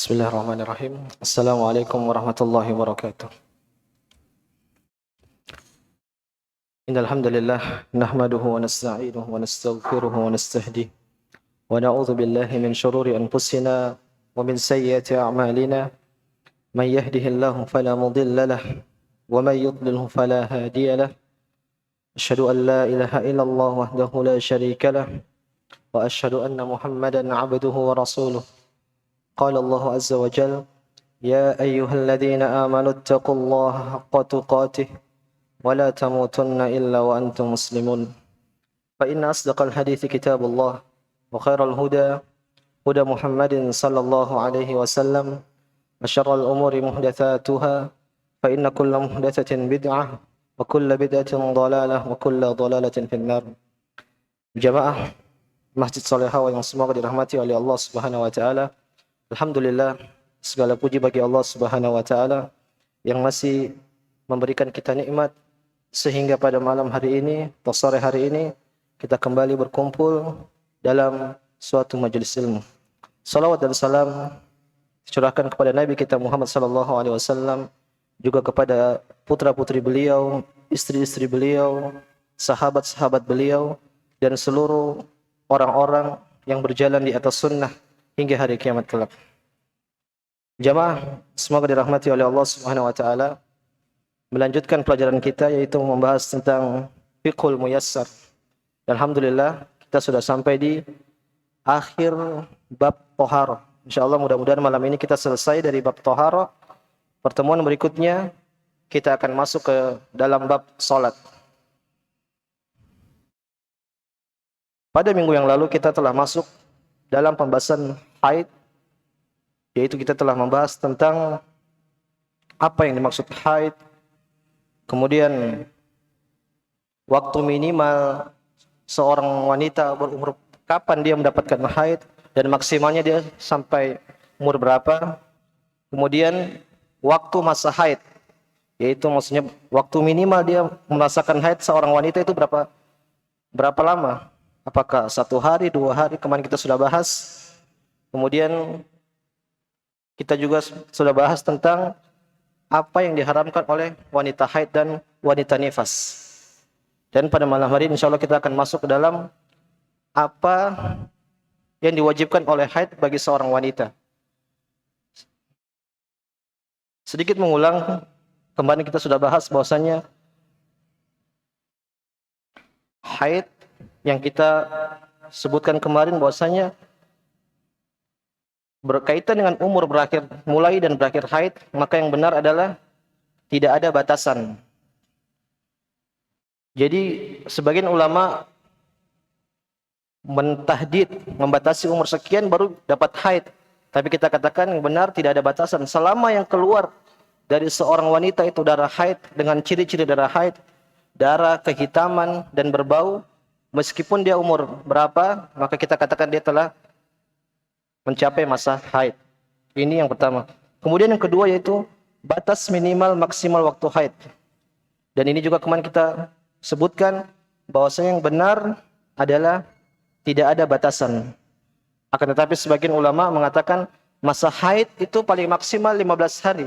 Bismillahirrahmanirrahim. Assalamualaikum warahmatullahi wabarakatuh. Innal hamdalillah nahmaduhu wa nasta'inuhu wa nastaghfiruhu wa nastahdihi wa na'udzu billahi min shururi anfusina wa min sayyiati a'malina. Man yahdihillahu fala mudilla lahu wa man yudlilhu fala hadiya lahu. Asyhadu an la ilaha illallah wahdahu la syarika lahu wa asyhadu anna Muhammadan 'abduhu wa rasuluh. قال الله عز وجل يا أيها الذين آمنوا اتقوا الله حق تقاته ولا تموتن إلا وأنتم مسلمون فإن أصدق الحديث كتاب الله وخير الهدى هدى محمد صلى الله عليه وسلم وشر الأمور محدثاتها فإن كل محدثة بدعة وكل بدعة ضلالة وكل ضلالة في النار. Jamaah Masjid Salehah yang semoga dirahmati oleh Allah Subhanahu wa taala. Alhamdulillah, segala puji bagi Allah Subhanahu wa taala yang masih memberikan kita nikmat sehingga pada malam hari ini atau sore hari ini kita kembali berkumpul dalam suatu majelis ilmu. Salawat dan salam dicurahkan kepada Nabi kita Muhammad sallallahu alaihi wasallam, juga kepada putra-putri beliau, istri-istri beliau, sahabat-sahabat beliau dan seluruh orang-orang yang berjalan di atas sunnah hingga hari kiamat kelak. Jamaah, semoga dirahmati oleh Allah Subhanahu wa taala. Melanjutkan pelajaran kita yaitu membahas tentang fiqhul muyassar. Alhamdulillah, kita sudah sampai di akhir bab thaharah. Insyaallah mudah-mudahan malam ini kita selesai dari bab thaharah. Pertemuan berikutnya kita akan masuk ke dalam bab salat. Pada minggu yang lalu kita telah masuk dalam pembahasan haid, yaitu kita telah membahas tentang apa yang dimaksud haid, kemudian waktu minimal seorang wanita berumur, kapan dia mendapatkan haid, dan maksimalnya dia sampai umur berapa, kemudian waktu masa haid, yaitu maksudnya waktu minimal dia merasakan haid seorang wanita itu berapa lama. Apakah 1 hari, 2 hari, kemarin kita sudah bahas. Kemudian kita juga sudah bahas tentang apa yang diharamkan oleh wanita haid dan wanita nifas. Dan pada malam hari insya Allah kita akan masuk ke dalam apa yang diwajibkan oleh haid bagi seorang wanita. Sedikit mengulang, kemarin kita sudah bahas bahwasanya haid yang kita sebutkan kemarin bahwasanya berkaitan dengan umur berakhir, mulai dan berakhir haid, maka yang benar adalah tidak ada batasan. Jadi sebagian ulama mentahdid, membatasi umur sekian baru dapat haid. Tapi kita katakan yang benar tidak ada batasan. Selama yang keluar dari seorang wanita itu darah haid dengan ciri-ciri darah haid, darah kehitaman dan berbau, meskipun dia umur berapa, maka kita katakan dia telah mencapai masa haid. Ini yang pertama. Kemudian yang kedua yaitu batas minimal maksimal waktu haid. Dan ini juga kemarin kita sebutkan bahwasanya yang benar adalah tidak ada batasan. Akan tetapi sebagian ulama mengatakan masa haid itu paling maksimal 15 hari.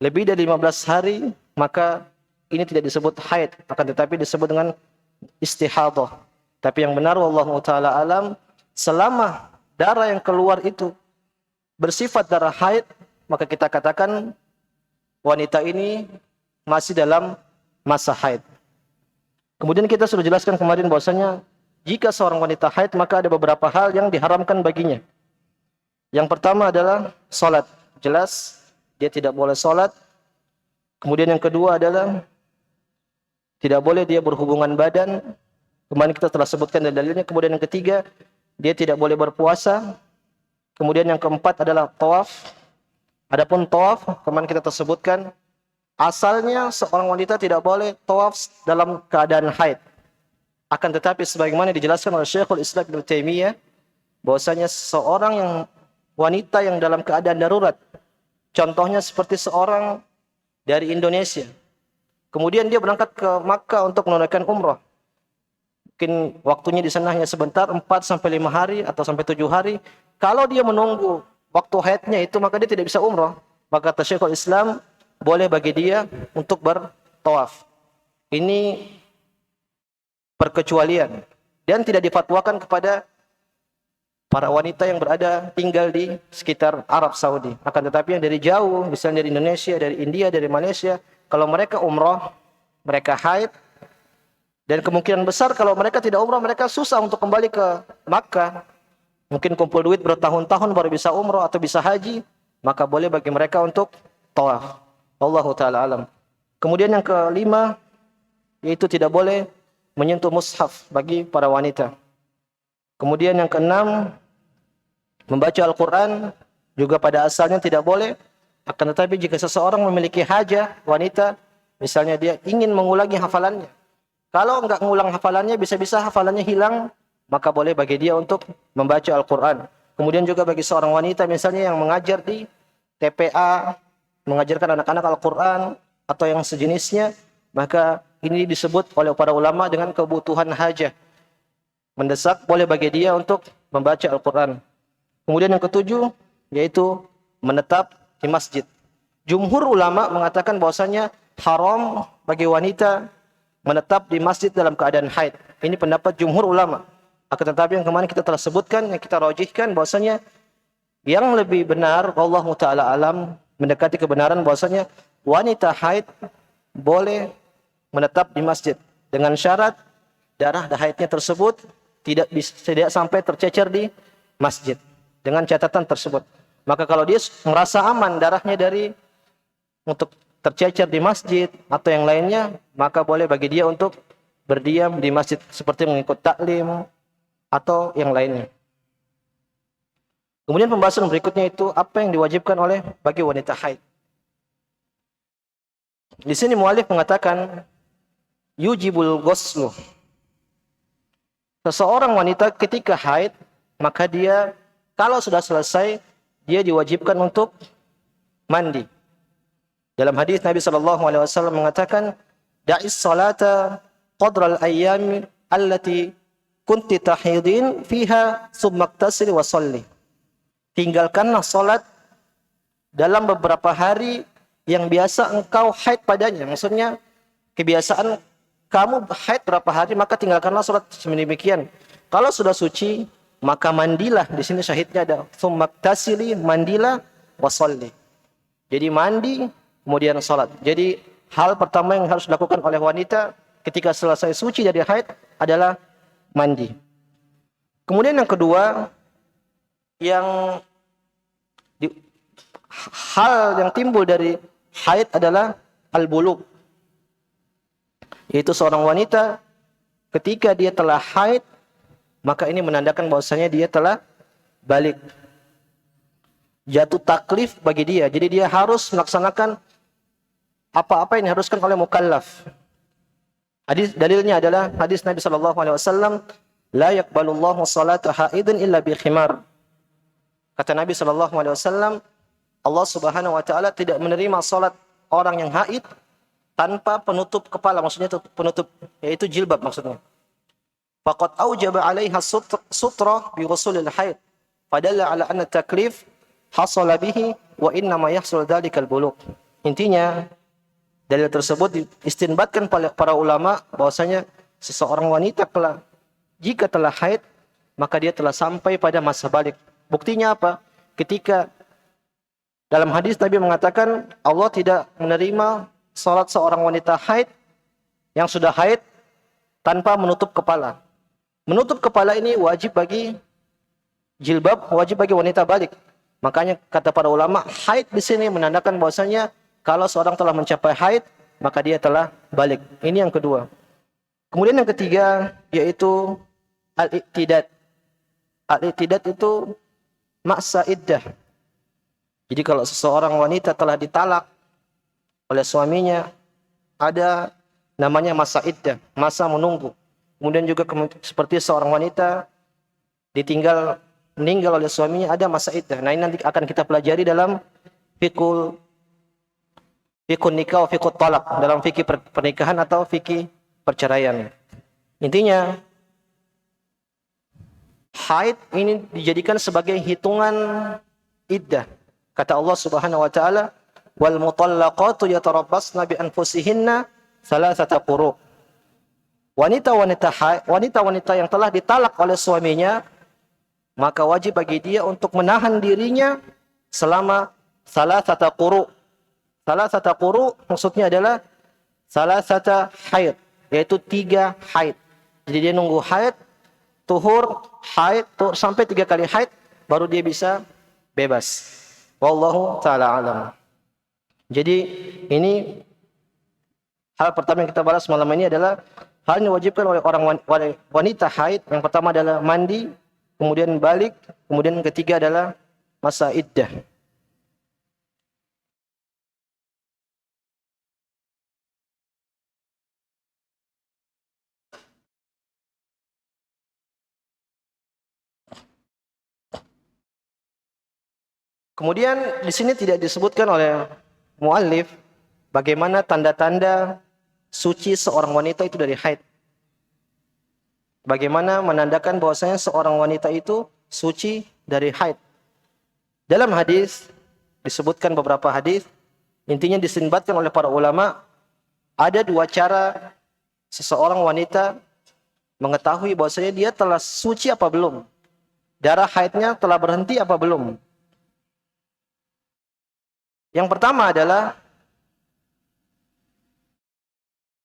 Lebih dari 15 hari maka ini tidak disebut haid, akan tetapi disebut dengan istihadah. Tapi yang benar wallahu taala alam, selama darah yang keluar itu bersifat darah haid, maka kita katakan wanita ini masih dalam masa haid. Kemudian kita sudah jelaskan kemarin bahwasanya jika seorang wanita haid maka ada beberapa hal yang diharamkan baginya. Yang pertama adalah salat. Jelas dia tidak boleh salat. Kemudian yang kedua adalah tidak boleh dia berhubungan badan. Kemarin kita telah sebutkan dalilnya. Kemudian yang ketiga, dia tidak boleh berpuasa. Kemudian yang keempat adalah tawaf. Adapun tawaf, kemarin kita tersebutkan, asalnya seorang wanita tidak boleh tawaf dalam keadaan haid. Akan tetapi sebagaimana dijelaskan oleh Syekhul Islam Ibnu Taimiyah, bahwasanya seorang yang wanita yang dalam keadaan darurat, contohnya seperti seorang dari Indonesia, kemudian dia berangkat ke Makkah untuk menunaikan umrah. Mungkin waktunya di sana hanya sebentar, 4 sampai 5 hari atau sampai 7 hari. Kalau dia menunggu waktu haidnya itu, maka dia tidak bisa umrah. Maka kata Syekhul Islam, boleh bagi dia untuk bertawaf. Ini perkecualian dan tidak difatwakan kepada para wanita yang berada tinggal di sekitar Arab Saudi. Akan tetapi yang dari jauh, misalnya dari Indonesia, dari India, dari Malaysia, kalau mereka umrah, mereka haid, dan kemungkinan besar kalau mereka tidak umrah, mereka susah untuk kembali ke Makkah. Mungkin kumpul duit bertahun-tahun baru bisa umrah atau bisa haji, maka boleh bagi mereka untuk tawaf. Wallahu ta'ala alam. Kemudian yang kelima, yaitu tidak boleh menyentuh mushaf bagi para wanita. Kemudian yang keenam, membaca Al-Quran juga pada asalnya tidak boleh. Akan tetapi jika seseorang memiliki hajah, wanita, misalnya dia ingin mengulangi hafalannya. Kalau enggak mengulang hafalannya, bisa-bisa hafalannya hilang, maka boleh bagi dia untuk membaca Al-Quran. Kemudian juga bagi seorang wanita misalnya yang mengajar di TPA, mengajarkan anak-anak Al-Quran atau yang sejenisnya, maka ini disebut oleh para ulama dengan kebutuhan hajah. Mendesak, boleh bagi dia untuk membaca Al-Quran. Kemudian yang ketujuh, yaitu menetap di masjid. Jumhur ulama mengatakan bahwasanya haram bagi wanita menetap di masjid dalam keadaan haid. Ini pendapat jumhur ulama. Akan tetapi yang kemarin kita telah sebutkan, yang kita rajihkan bahwasanya yang lebih benar, Allah Ta'ala alam, mendekati kebenaran bahwasanya wanita haid boleh menetap di masjid dengan syarat darah haidnya tersebut tidak sampai tercecer di masjid, dengan catatan tersebut. Maka kalau dia merasa aman darahnya dari untuk tercecer di masjid atau yang lainnya, maka boleh bagi dia untuk berdiam di masjid seperti mengikut taklim atau yang lainnya. Kemudian pembahasan berikutnya itu apa yang diwajibkan oleh bagi wanita haid. Di sini mualif mengatakan yujibul ghuslu. Seseorang wanita ketika haid, maka dia kalau sudah selesai, dia diwajibkan untuk mandi. Dalam hadis Nabi SAW mengatakan, da'is salata qadral ayyami allati kunti tahidin fiha summaktasiri wa salli. Tinggalkanlah salat dalam beberapa hari yang biasa engkau haid padanya. Maksudnya kebiasaan kamu haid berapa hari, maka tinggalkanlah salat sedemikian. Kalau sudah suci, maka mandilah. Di sini syahidnya ada summaktasiri, mandilah wa salli. Jadi mandi kemudian salat. Jadi hal pertama yang harus dilakukan oleh wanita ketika selesai suci dari haid adalah mandi. Kemudian yang kedua, hal yang timbul dari haid adalah al-bulugh. Yaitu seorang wanita ketika dia telah haid, maka ini menandakan bahwasanya dia telah balik. Jatuh taklif bagi dia. Jadi dia harus melaksanakan apa-apa yang diharuskan oleh mukallaf. Dalilnya adalah hadis Nabi SAW, la yaqbalullahu salata haidin illa bi khimar. Kata Nabi SAW, Allah Subhanahu wa taala tidak menerima salat orang yang haid tanpa penutup kepala, maksudnya penutup yaitu jilbab maksudnya. Faqad aujaba 'alaiha sutra bi ghusulil haid. Fadalla 'ala anna taklif hasala bihi wa inna ma yahsul dzalikal bulugh. Intinya dalil tersebut istinbatkan para ulama bahwasanya seseorang wanita jika telah haid, maka dia telah sampai pada masa balik. Buktinya apa? Ketika dalam hadis Nabi mengatakan Allah tidak menerima salat seorang wanita haid yang sudah haid tanpa menutup kepala. Menutup kepala ini wajib bagi jilbab, wajib bagi wanita balik. Makanya kata para ulama, haid di sini menandakan bahwasanya kalau seorang telah mencapai haid, maka dia telah balik. Ini yang kedua. Kemudian yang ketiga, yaitu al-iktidad. Al-iktidad itu masa iddah. Jadi kalau seseorang wanita telah ditalak oleh suaminya, ada namanya masa iddah, masa menunggu. Kemudian juga seperti seorang wanita meninggal oleh suaminya, ada masa iddah. Nah, ini nanti akan kita pelajari dalam fikul nikah, fikul talak, dalam fikih pernikahan atau fikih perceraian. Intinya haid ini dijadikan sebagai hitungan iddah. Kata Allah Subhanahu wa taala, "Wal mutallaqatu yatarabbasna bi anfusihinna thalathata quru." Wanita-wanita yang telah ditalak oleh suaminya, maka wajib bagi dia untuk menahan dirinya selama thalathata quru. Thalathata quru maksudnya adalah thalathata haid, yaitu 3 haid. Jadi dia nunggu haid, tuhur, sampai 3 kali haid baru dia bisa bebas. Wallahu taala alam. Jadi ini hal pertama yang kita bahas malam ini adalah hal yang diwajibkan oleh wanita haid. Yang pertama adalah mandi, kemudian balik, kemudian ketiga adalah masa iddah. Kemudian di sini tidak disebutkan oleh muallif bagaimana tanda-tanda suci seorang wanita itu dari haid. Bagaimana menandakan bahwasanya seorang wanita itu suci dari haid. Dalam hadis disebutkan beberapa hadis, intinya disinbatkan oleh para ulama ada 2 cara seseorang wanita mengetahui bahwasanya dia telah suci apa belum. Darah haidnya telah berhenti apa belum. Yang pertama adalah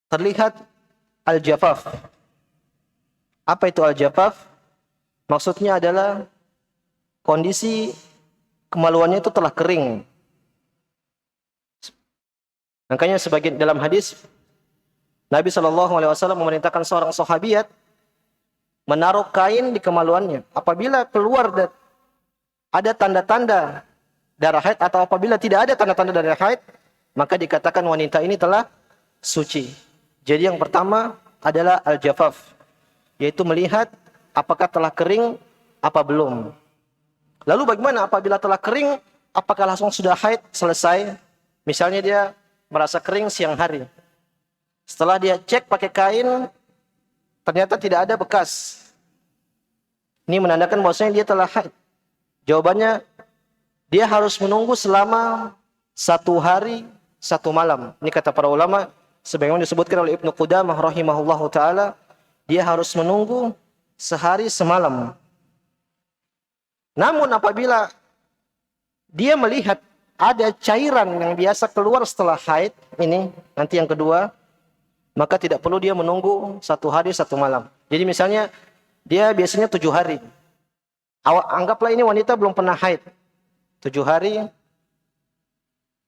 terlihat al-jafaf. Apa itu al-jafaf? Maksudnya adalah kondisi kemaluannya itu telah kering. Makanya sebagian dalam hadis Nabi SAW memerintahkan seorang sahabiat menaruh kain di kemaluannya. Apabila keluar ada tanda-tanda darah haid atau apabila tidak ada tanda-tanda darah haid, maka dikatakan wanita ini telah suci. Jadi yang pertama adalah al-jafaf, yaitu melihat apakah telah kering apa belum. Lalu bagaimana apabila telah kering, apakah langsung sudah haid selesai? Misalnya dia merasa kering siang hari. Setelah dia cek pakai kain, ternyata tidak ada bekas. Ini menandakan bahwasanya dia telah haid. Jawabannya, dia harus menunggu selama 1 hari 1 malam. Ini kata para ulama, sebagaimana disebutkan oleh Ibnu Qudamah rahimahullahu taala, dia harus menunggu sehari semalam. Namun apabila dia melihat ada cairan yang biasa keluar setelah haid, ini nanti yang kedua, maka tidak perlu dia menunggu 1 hari 1 malam. Jadi misalnya dia biasanya 7 hari. Anggaplah ini wanita belum pernah haid. 7 hari.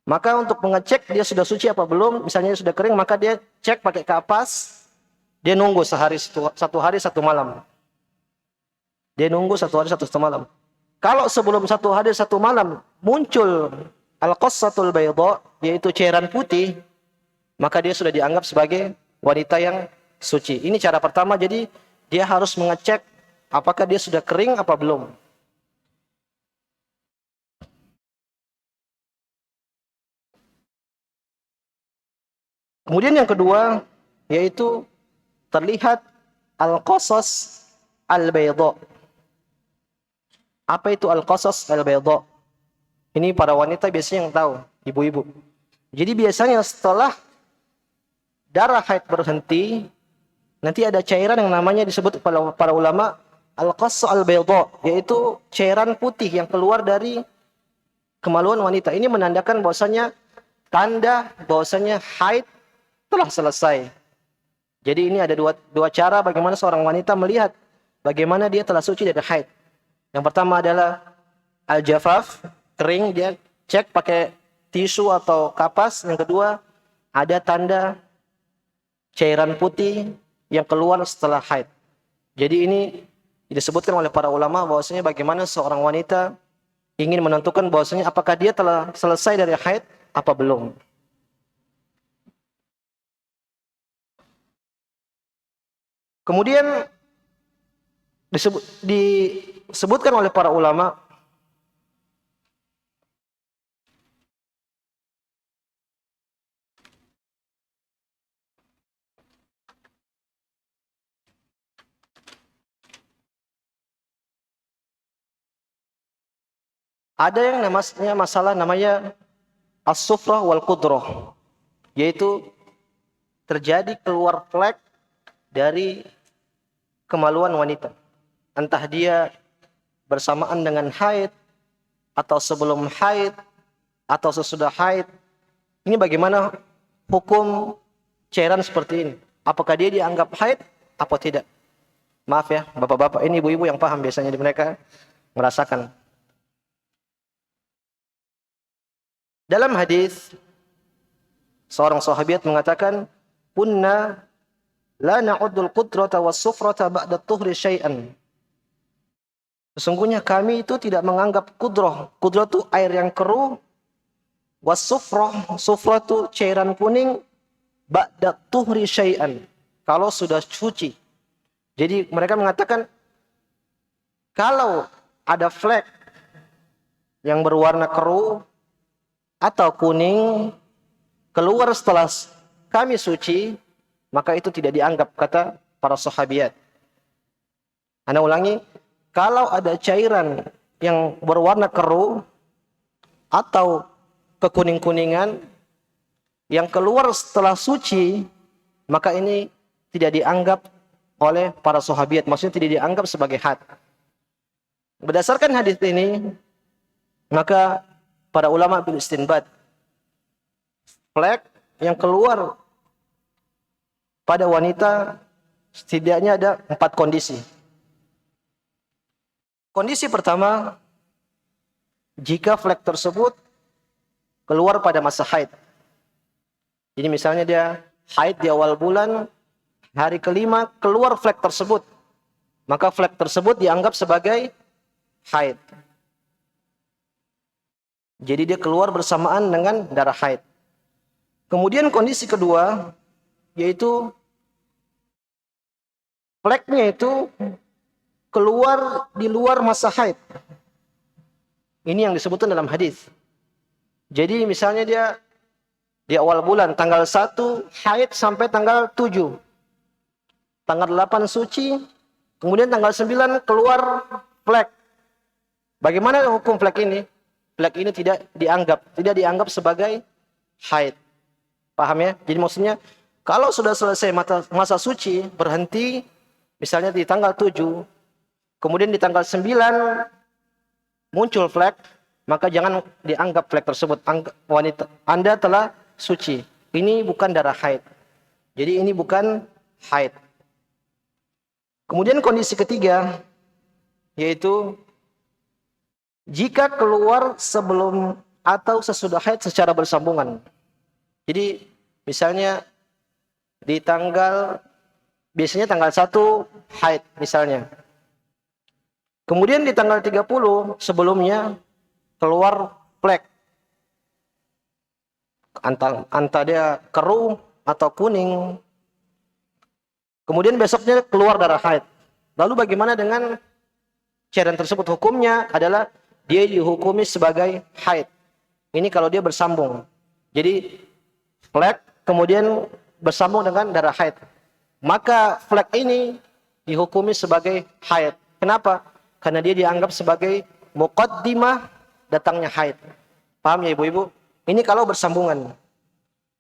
Maka untuk mengecek dia sudah suci apa belum, misalnya sudah kering, maka dia cek pakai kapas. Dia nunggu 1 hari 1 malam. Dia nunggu 1 hari 1 malam. Kalau sebelum 1 hari 1 malam muncul al-qassatul bayda, yaitu cairan putih, maka dia sudah dianggap sebagai wanita yang suci. Ini cara pertama, jadi dia harus mengecek apakah dia sudah kering apa belum. Kemudian yang kedua, yaitu terlihat al-qasas al-bayda. Apa itu al-qasas al-bayda? Ini para wanita biasanya yang tahu, ibu-ibu. Jadi biasanya setelah darah haid berhenti, nanti ada cairan yang namanya disebut para ulama al-qasas al-bayda, yaitu cairan putih yang keluar dari kemaluan wanita. Ini menandakan bahwasanya tanda bahwasanya haid telah selesai. Jadi ini ada dua cara bagaimana seorang wanita melihat bagaimana dia telah suci dari haid. Yang pertama adalah al-jafaf, kering, dia cek pakai tisu atau kapas. Yang kedua, ada tanda cairan putih yang keluar setelah haid. Jadi ini disebutkan oleh para ulama bahwasanya bagaimana seorang wanita ingin menentukan bahwasanya apakah dia telah selesai dari haid apa belum. Kemudian disebutkan oleh para ulama Ada yang namanya masalah namanya as-sufrah wal qudrah, yaitu terjadi keluar flek dari kemaluan wanita. Entah dia bersamaan dengan haid, atau sebelum haid, atau sesudah haid. Ini bagaimana hukum cairan seperti ini? Apakah dia dianggap haid atau tidak? Maaf ya, bapak-bapak ini, ibu-ibu yang paham biasanya mereka merasakan. Dalam hadis, seorang sahabiat mengatakan, "Kunna la na'uddul qudrata was-sufrata ba'da tuhri syai'an." Sesungguhnya kami itu tidak menganggap kudrah. Kudrah itu air yang keruh. Was-sufrah, sufrah itu cairan kuning. Ba'da tuhri syai'an, kalau sudah suci. Jadi mereka mengatakan, kalau ada flek yang berwarna keruh atau kuning keluar setelah kami suci, maka itu tidak dianggap, kata para sahabiat. Anda ulangi, kalau ada cairan yang berwarna keruh atau kekuning-kuningan yang keluar setelah suci, maka ini tidak dianggap oleh para sahabiat, maksudnya tidak dianggap sebagai haid. Berdasarkan hadis ini, maka para ulama beristinbat, flek yang keluar pada wanita setidaknya ada 4 kondisi. Kondisi pertama, jika flek tersebut keluar pada masa haid. Jadi misalnya dia haid di awal bulan, hari kelima keluar flek tersebut, maka flek tersebut dianggap sebagai haid. Jadi dia keluar bersamaan dengan darah haid. Kemudian kondisi kedua, yaitu fleknya itu keluar di luar masa haid. Ini yang disebutkan dalam hadis. Jadi misalnya dia di awal bulan, tanggal 1 haid sampai tanggal 7. Tanggal 8 suci, kemudian tanggal 9 keluar flek. Bagaimana hukum flek ini? Flek ini tidak dianggap sebagai haid. Paham ya? Jadi maksudnya, kalau sudah selesai masa suci, berhenti, misalnya di tanggal 7, kemudian di tanggal 9 muncul flek, maka jangan dianggap flek tersebut. Wanita, Anda telah suci. Ini bukan darah haid. Jadi ini bukan haid. Kemudian kondisi ketiga, yaitu jika keluar sebelum atau sesudah haid secara bersambungan. Jadi misalnya di biasanya tanggal 1 haid misalnya. Kemudian di tanggal 30 sebelumnya keluar flek. Antara dia keruh atau kuning. Kemudian besoknya keluar darah haid. Lalu bagaimana dengan cairan tersebut? Hukumnya adalah dia dihukumi sebagai haid. Ini kalau dia bersambung. Jadi flek kemudian bersambung dengan darah haid. Maka flek ini dihukumi sebagai haid. Kenapa? Karena dia dianggap sebagai muqaddimah datangnya haid. Paham ya ibu-ibu? Ini kalau bersambungan.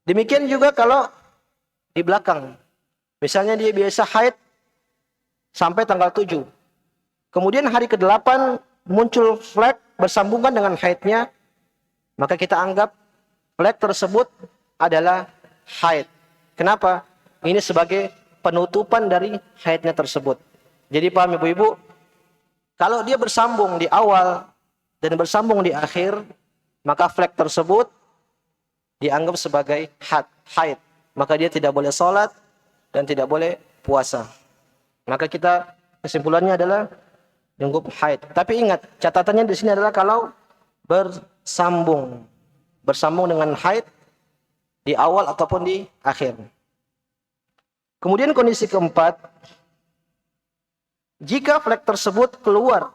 Demikian juga kalau di belakang. Misalnya dia biasa haid sampai tanggal 7. Kemudian hari ke-8 muncul flek bersambungan dengan haidnya. Maka kita anggap flek tersebut adalah haid. Kenapa? Ini sebagai penutupan dari haidnya tersebut. Jadi paham ibu-ibu? Kalau dia bersambung di awal dan bersambung di akhir, maka flek tersebut dianggap sebagai haid. Maka dia tidak boleh sholat dan tidak boleh puasa. Maka kesimpulannya adalah dianggap haid. Tapi ingat, catatannya di sini adalah kalau bersambung dengan haid di awal ataupun di akhir. Kemudian kondisi keempat, jika flek tersebut keluar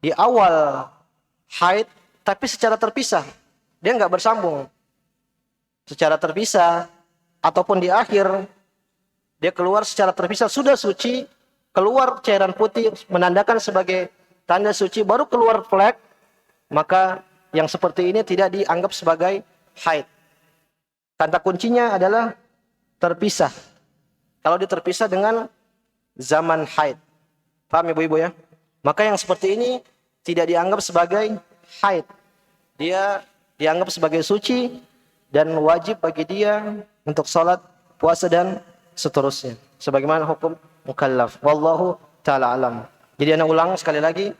di awal haid tapi secara terpisah, dia nggak bersambung, secara terpisah, ataupun di akhir dia keluar secara terpisah, sudah suci, keluar cairan putih menandakan sebagai tanda suci, baru keluar flek, maka yang seperti ini tidak dianggap sebagai haid. Kata kuncinya adalah terpisah. Kalau dia terpisah dengan zaman haid. Paham ibu-ibu ya? Maka yang seperti ini tidak dianggap sebagai haid. Dia dianggap sebagai suci dan wajib bagi dia untuk salat, puasa dan seterusnya. Sebagaimana hukum mukallaf. Wallahu ta'ala alam. Jadi ana ulang sekali lagi.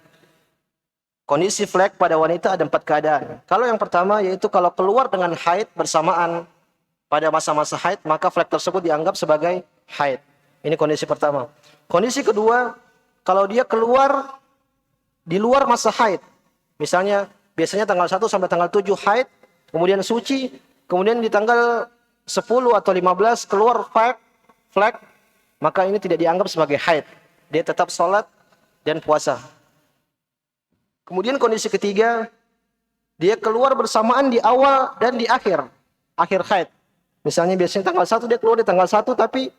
Kondisi flek pada wanita ada 4 keadaan. Kalau yang pertama yaitu kalau keluar dengan haid bersamaan pada masa-masa haid, maka flek tersebut dianggap sebagai haid. Ini kondisi pertama. Kondisi kedua, kalau dia keluar di luar masa haid. Misalnya biasanya tanggal 1 sampai tanggal 7 haid, kemudian suci, kemudian di tanggal 10 atau 15 keluar flek, maka ini tidak dianggap sebagai haid. Dia tetap sholat dan puasa. Kemudian kondisi ketiga, dia keluar bersamaan di awal dan di akhir haid. Misalnya biasanya tanggal 1 dia keluar di tanggal 1 tapi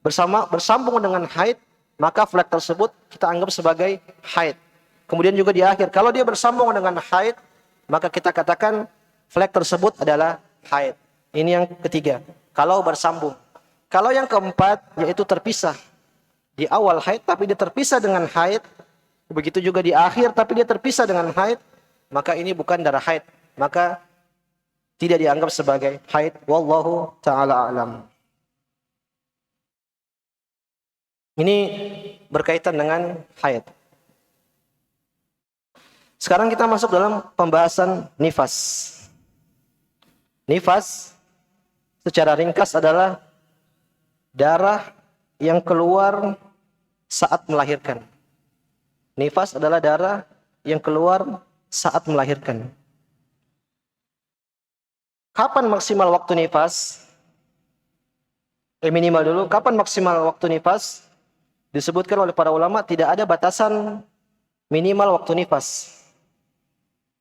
bersambung dengan haid, maka flek tersebut kita anggap sebagai haid. Kemudian juga di akhir, kalau dia bersambung dengan haid, maka kita katakan flek tersebut adalah haid. Ini yang ketiga, kalau bersambung. Kalau yang keempat, yaitu terpisah. Di awal haid tapi dia terpisah dengan haid, begitu juga di akhir tapi dia terpisah dengan haid, maka ini bukan darah haid, maka tidak dianggap sebagai haid. Wallahu ta'ala alam. Ini berkaitan dengan haid. Sekarang kita masuk dalam pembahasan nifas. Nifas secara ringkas adalah darah yang keluar saat melahirkan. Nifas adalah darah yang keluar saat melahirkan. Kapan maksimal waktu nifas? Minimal dulu. Kapan maksimal waktu nifas? Disebutkan oleh para ulama tidak ada batasan minimal waktu nifas.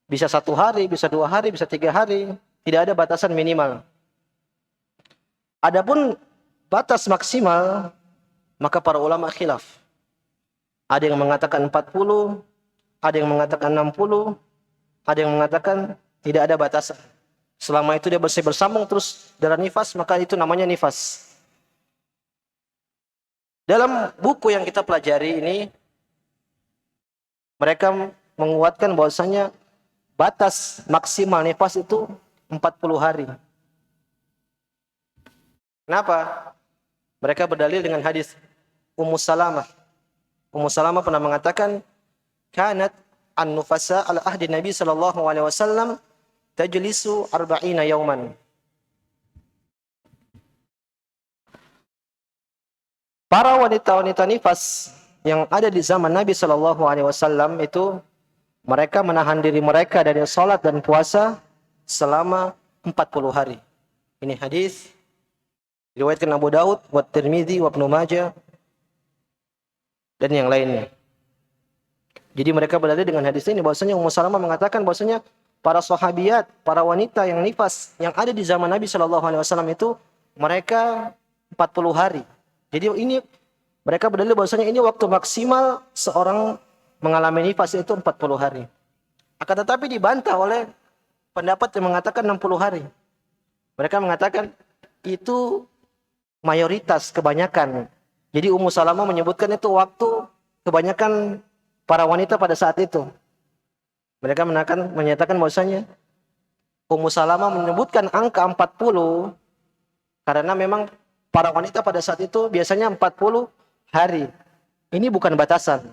Bisa 1 hari, bisa 2 hari, bisa 3 hari. Tidak ada batasan minimal. Adapun batas maksimal, maka para ulama khilaf. Ada yang mengatakan 40, ada yang mengatakan 60, ada yang mengatakan tidak ada batasan. Selama itu dia bersambung terus darah nifas, maka itu namanya nifas. Dalam buku yang kita pelajari ini, mereka menguatkan bahwasanya batas maksimal nifas itu 40 hari. Kenapa? Mereka berdalil dengan hadis Ummu Salamah. Ummu Salamah pernah mengatakan, "Kanat an-nufasa ala ahdi Nabi sallallahu alaihi wasallam tajlisu 40 yauman." Para wanita-wanita nifas yang ada di zaman Nabi sallallahu alaihi wasallam itu mereka menahan diri mereka dari salat dan puasa selama 40 hari. Ini hadis diriwayatkan Abu Daud, wa Tirmidzi, wa Ibnu Majah dan yang lainnya. Jadi mereka berdalil dengan hadis ini bahwasanya Ummu Salamah mengatakan bahwasanya para sahabiat, para wanita yang nifas yang ada di zaman Nabi sallallahu alaihi wasallam itu mereka 40 hari. Jadi ini mereka berdalil bahwasanya ini waktu maksimal seorang mengalami nifas itu 40 hari. Akan tetapi dibantah oleh pendapat yang mengatakan 60 hari. Mereka mengatakan itu mayoritas, kebanyakan. Jadi Ummu Salamah menyebutkan itu waktu kebanyakan para wanita pada saat itu. Mereka menyatakan bahwasanya Ummu Salamah menyebutkan angka 40 karena memang para wanita pada saat itu biasanya 40 hari. Ini bukan batasan.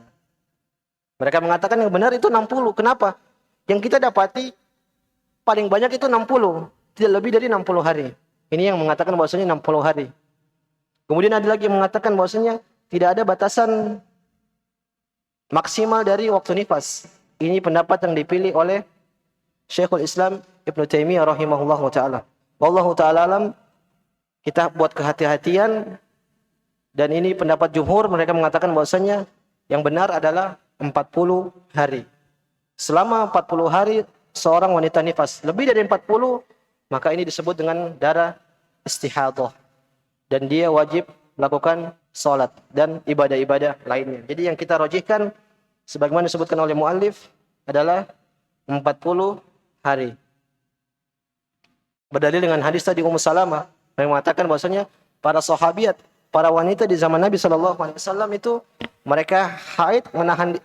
Mereka mengatakan yang benar itu 60. Kenapa? Yang kita dapati paling banyak itu 60. Tidak lebih dari 60 hari. Ini yang mengatakan bahwasanya 60 hari. Kemudian ada lagi yang mengatakan bahwasanya tidak ada batasan maksimal dari waktu nifas. Ini pendapat yang dipilih oleh Syekhul Islam Ibnu Taimiyah rahimahullahu taala. Wallahu taala alam, kita buat kehati-hatian dan ini pendapat jumhur, mereka mengatakan bahwasanya yang benar adalah 40 hari. Selama 40 hari seorang wanita nifas lebih dari 40, maka ini disebut dengan darah istihadah. Dan dia wajib melakukan salat dan ibadah-ibadah lainnya. Jadi yang kita rajihkan sebagaimana disebutkan oleh muallif adalah 40 hari. Berdalil dengan hadis tadi Ummu Salamah yang mengatakan bahwasanya para sahabiat, para wanita di zaman Nabi SAW itu mereka haid,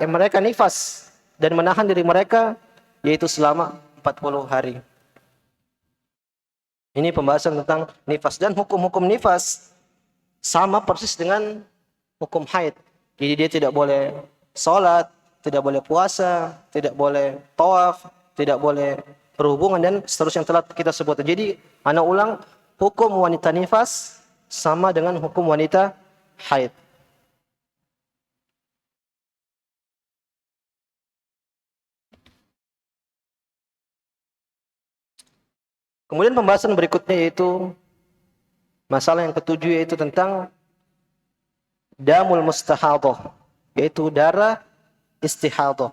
mereka nifas dan menahan diri mereka yaitu selama 40 hari. Ini pembahasan tentang nifas, dan hukum-hukum nifas sama persis dengan hukum haid. Jadi dia tidak boleh sholat, tidak boleh puasa, tidak boleh tawaf, tidak boleh berhubungan dan seterusnya yang telah kita sebutkan. Jadi ana ulang, hukum wanita nifas sama dengan hukum wanita haid. Kemudian pembahasan berikutnya yaitu masalah yang ketujuh, yaitu tentang damul mustahadah, yaitu darah istihadah.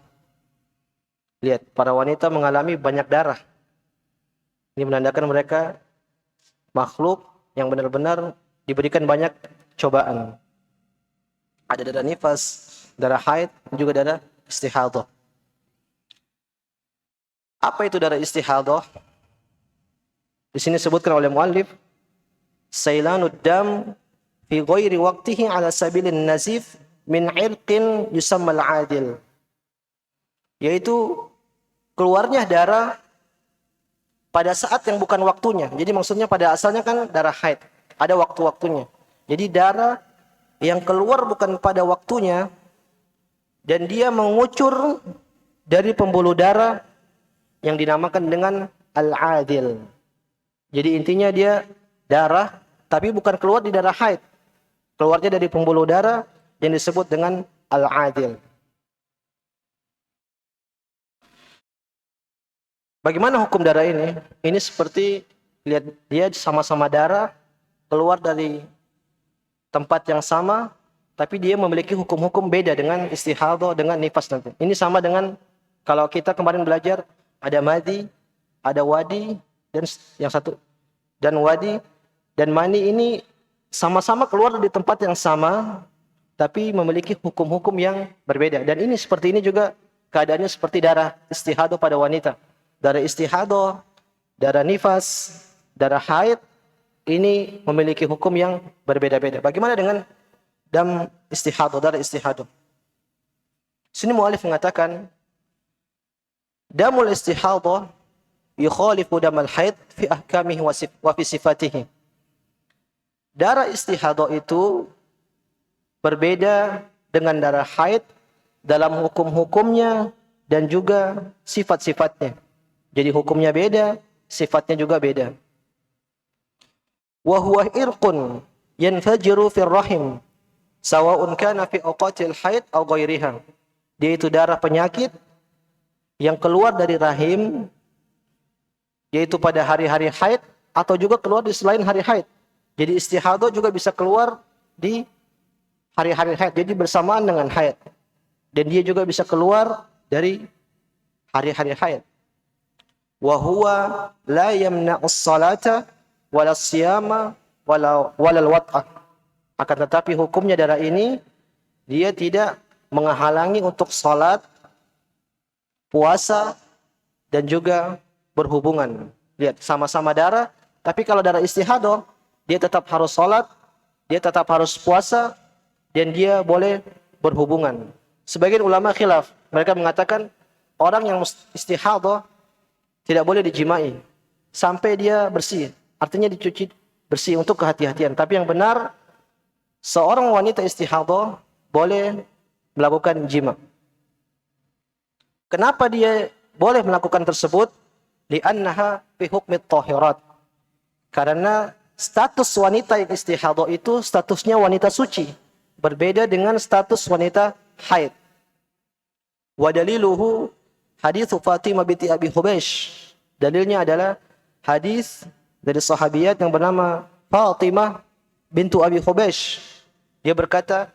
Lihat, para wanita mengalami banyak darah. Ini menandakan mereka makhluk yang benar-benar diberikan banyak cobaan. Ada darah nifas, darah haid, juga darah istihadah. Apa itu darah istihadah? Di sini disebutkan oleh muallif, sailanud dam fi ghairi waqtihi ala sabilin nazif min irqin yusamma al-adil. Yaitu keluarnya darah pada saat yang bukan waktunya. Jadi maksudnya pada asalnya kan darah haid, ada waktu-waktunya. Jadi darah yang keluar bukan pada waktunya dan dia mengucur dari pembuluh darah yang dinamakan dengan al-adil. Jadi intinya dia darah tapi bukan keluar di darah haid. Keluarnya dari pembuluh darah yang disebut dengan al-adil. Bagaimana hukum darah ini? Ini seperti, lihat, dia sama-sama darah, keluar dari tempat yang sama, tapi dia memiliki hukum-hukum beda dengan istihadah, dengan nifas nanti. Ini sama dengan kalau kita kemarin belajar, ada madi, ada wadi, dan yang satu, dan wadi, dan mani, ini sama-sama keluar dari tempat yang sama, tapi memiliki hukum-hukum yang berbeda. Dan ini seperti ini juga keadaannya seperti darah istihadah pada wanita. Darah istihadah, darah nifas, darah haid, ini memiliki hukum yang berbeda-beda. Bagaimana dengan dam istihadah, darah istihadah? Sini mu'alif mengatakan, damul istihadah yukhalifu damal haid fi ahkamihi wa fi sifatihi. Darah istihadah itu berbeda dengan darah haid dalam hukum-hukumnya dan juga sifat-sifatnya. Jadi hukumnya beda, sifatnya juga beda. Wa huwa irqun yanfajiru fir rahim sawa'un kana fi awqatil haid aw ghairiha. Dia itu darah penyakit yang keluar dari rahim yaitu pada hari-hari haid atau juga keluar di selain hari haid. Jadi istihadah juga bisa keluar di hari-hari haid, jadi bersamaan dengan haid. Dan dia juga bisa keluar dari hari-hari haid. Wa huwa la yamna'u as-salata wala as-siyama wala al-wat'ah. Akan tetapi hukumnya darah ini, dia tidak menghalangi untuk salat, puasa, dan juga berhubungan. Lihat, sama-sama darah, tapi kalau darah istihadah, dia tetap harus salat, dia tetap harus puasa, dan dia boleh berhubungan. Sebagian ulama khilaf, mereka mengatakan orang yang istihadah tidak boleh dijimai sampai dia bersih. Artinya dicuci bersih untuk kehati-hatian. Tapi yang benar, seorang wanita istihadah boleh melakukan jima. Kenapa dia boleh melakukan tersebut? Li'annaha fi hukmi tahirat. Karena status wanita yang istihadah itu statusnya wanita suci. Berbeda dengan status wanita haid. Wa daliluhu hadis Fatimah binti Abi Hubaysh. Dalilnya adalah hadis dari sahabiat yang bernama Fatimah bintu Abi Hubaysh. Dia berkata,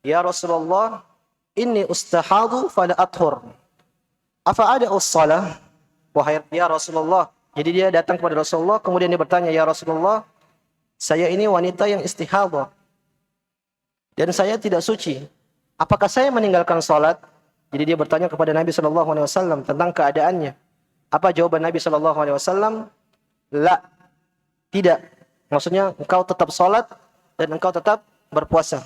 "Ya Rasulullah, inni ustahadu fala athur. Afa ada us-salah?" Wahai ya Rasulullah. Jadi dia datang kepada Rasulullah, kemudian dia bertanya, "Ya Rasulullah, saya ini wanita yang istihadah dan saya tidak suci. Apakah saya meninggalkan salat?" Jadi dia bertanya kepada Nabi SAW tentang keadaannya. Apa jawaban Nabi SAW? La, tidak. Maksudnya engkau tetap salat dan engkau tetap berpuasa.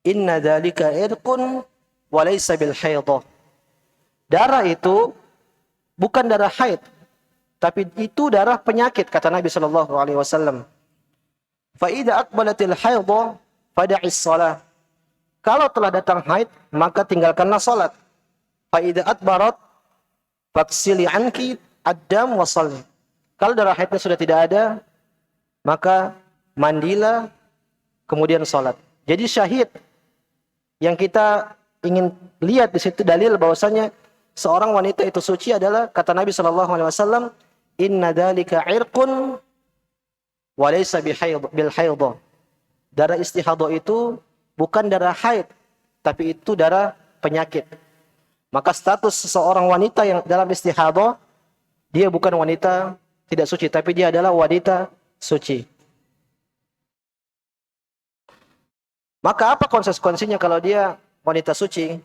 Inna dzalika irqun wa laysa bil haidh. Darah itu bukan darah haid, tapi itu darah penyakit, kata Nabi SAW. Fa idza aqbalatil haidh fada'is shalah. Kalau telah datang haid, maka tinggalkanlah salat. Fa idza adbarat faghsili anki ad-dam wa shalli. Kalau darah haidnya sudah tidak ada, maka mandilah kemudian salat. Jadi syahid yang kita ingin lihat di situ dalil bahwasanya seorang wanita itu suci adalah kata Nabi SAW, inna dzalika irqun wa laysa bil haidh. Darah istihadah itu bukan darah haid, tapi itu darah penyakit. Maka status seseorang wanita yang dalam istihadah, dia bukan wanita tidak suci, tapi dia adalah wanita suci. Maka apa konsekuensinya kalau dia wanita suci?